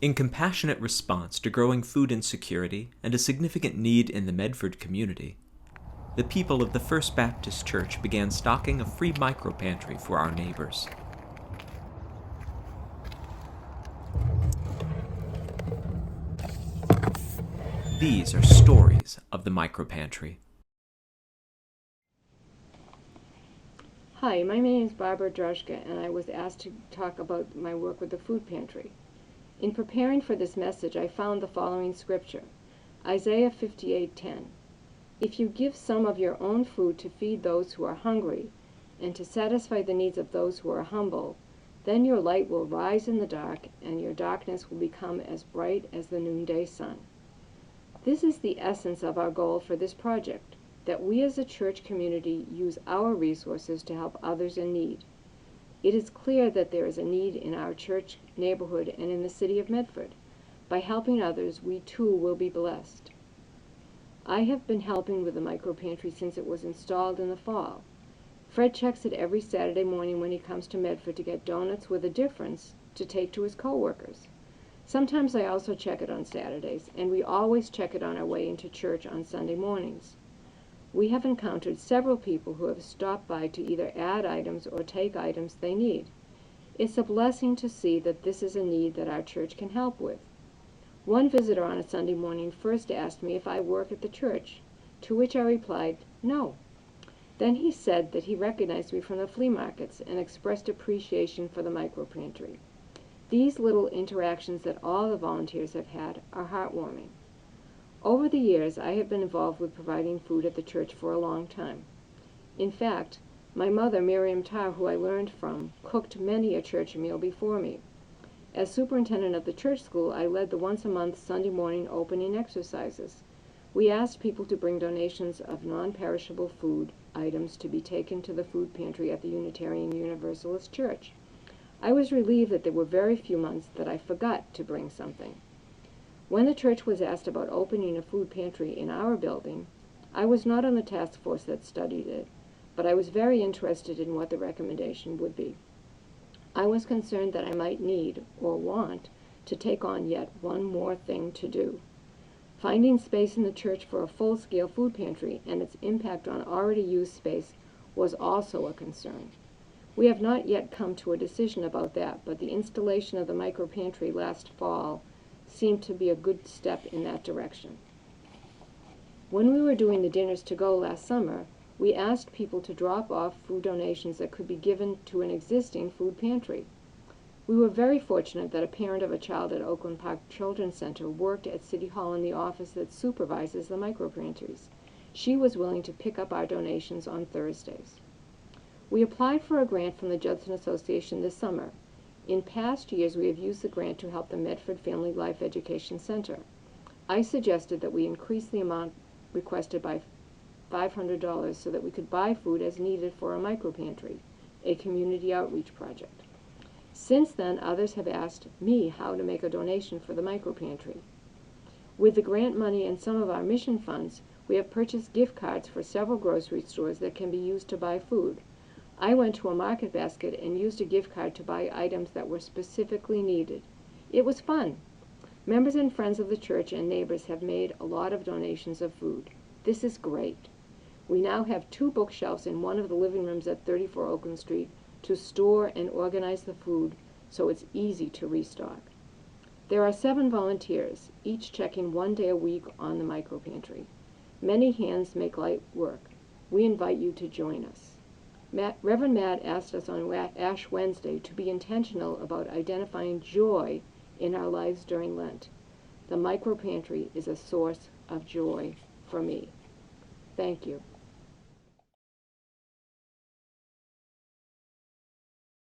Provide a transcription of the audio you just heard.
In compassionate response to growing food insecurity and a significant need in the Medford community, the people of the First Baptist Church began stocking a free MicroPantry for our neighbors. These are stories of the MicroPantry. Hi, my name is Barbara Droschka, and I was asked to talk about my work with the food pantry. In preparing for this message, I found the following scripture, Isaiah 58:10. If you give some of your own food to feed those who are hungry, and to satisfy the needs of those who are humble, then your light will rise in the dark, and your darkness will become as bright as the noonday sun. This is the essence of our goal for this project, that we as a church community use our resources to help others in need. It is clear that there is a need in our church neighborhood and in the city of Medford. By helping others, we too will be blessed. I have been helping with the MicroPantry since it was installed in the fall. Fred checks it every Saturday morning when he comes to Medford to get donuts with a difference to take to his co-workers. Sometimes I also check it on Saturdays, and we always check it on our way into church on Sunday mornings. We have encountered several people who have stopped by to either add items or take items they need. It's a blessing to see that this is a need that our church can help with. One visitor on a Sunday morning first asked me if I work at the church, to which I replied, no. Then he said that he recognized me from the flea markets and expressed appreciation for the MicroPantry. These little interactions that all the volunteers have had are heartwarming. Over the years, I have been involved with providing food at the church for a long time. In fact, my mother, Miriam Tarr, who I learned from, cooked many a church meal before me. As superintendent of the church school, I led the once-a-month Sunday morning opening exercises. We asked people to bring donations of non-perishable food items to be taken to the food pantry at the Unitarian Universalist Church. I was relieved that there were very few months that I forgot to bring something. When the church was asked about opening a food pantry in our building, I was not on the task force that studied it, but I was very interested in what the recommendation would be. I was concerned that I might need, or want, to take on yet one more thing to do. Finding space in the church for a full-scale food pantry and its impact on already used space was also a concern. We have not yet come to a decision about that, but the installation of the MicroPantry last fall seemed to be a good step in that direction. When we were doing the dinners to go last summer, we asked people to drop off food donations that could be given to an existing food pantry. We were very fortunate that a parent of a child at Oakland Park Children's Center worked at City Hall in the office that supervises the MicroPantries. She was willing to pick up our donations on Thursdays. We applied for a grant from the Judson Association this summer. In past years, we have used the grant to help the Medford Family Life Education Center. I suggested that we increase the amount requested by $500 so that we could buy food as needed for a MicroPantry, a community outreach project. Since then, others have asked me how to make a donation for the MicroPantry. With the grant money and some of our mission funds, we have purchased gift cards for several grocery stores that can be used to buy food. I went to a market basket and used a gift card to buy items that were specifically needed. It was fun. Members and friends of the church and neighbors have made a lot of donations of food. This is great. We now have 2 bookshelves in one of the living rooms at 34 Oakland Street to store and organize the food so it's easy to restock. There are 7 volunteers, each checking 1 day a week on the MicroPantry. Many hands make light work. We invite you to join us. Reverend Matt asked us on Ash Wednesday to be intentional about identifying joy in our lives during Lent. The MicroPantry is a source of joy for me. Thank you.